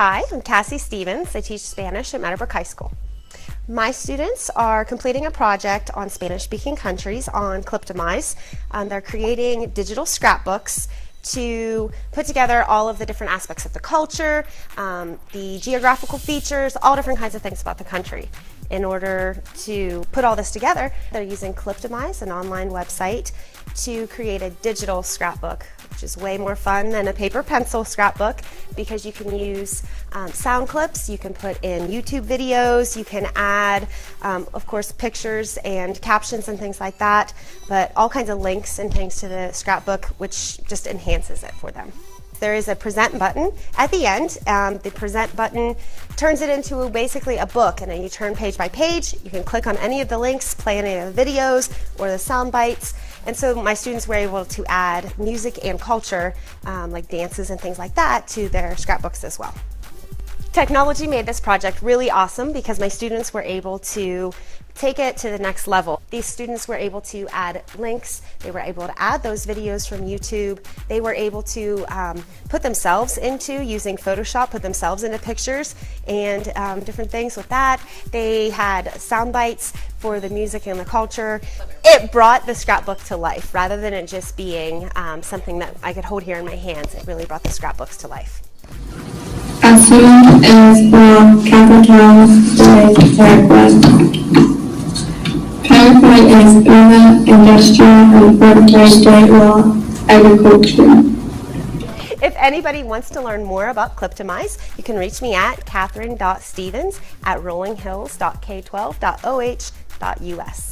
Hi, I'm Cassie Stevens. I teach Spanish at Meadowbrook High School. My students are completing a project on Spanish-speaking countries on Cliptomize. They're creating digital scrapbooks to put together all of the different aspects of the culture, the geographical features, all different kinds of things about the country. In order to put all this together, they're using Cliptomize, an online website, to create a digital scrapbook, which is way more fun than a paper pencil scrapbook because you can use sound clips, you can put in YouTube videos, you can add, of course, pictures and captions and things like that, but all kinds of links and things to the scrapbook, which just enhances it for them. There is a present button at the end. The present button turns it into basically a book, and then you turn page by page. You can click on any of the links, play any of the videos or the sound bites. And so my students were able to add music and culture, like dances and things like that, to their scrapbooks as well. Technology made this project really awesome because my students were able to take it to the next level. These students were able to add links, they were able to add those videos from YouTube, they were able to put themselves into, using Photoshop, put themselves into pictures and different things with that. They had sound bites for the music and the culture. It brought the scrapbook to life rather than it just being something that I could hold here in my hands. It really brought the scrapbooks to life. As soon as the capital is Paraguay. Paraguay is urban, industrial, and vertically state law agriculture. If anybody wants to learn more about Cliptomize, you can reach me at catherine.stevens@rollinghills.k12.oh.us.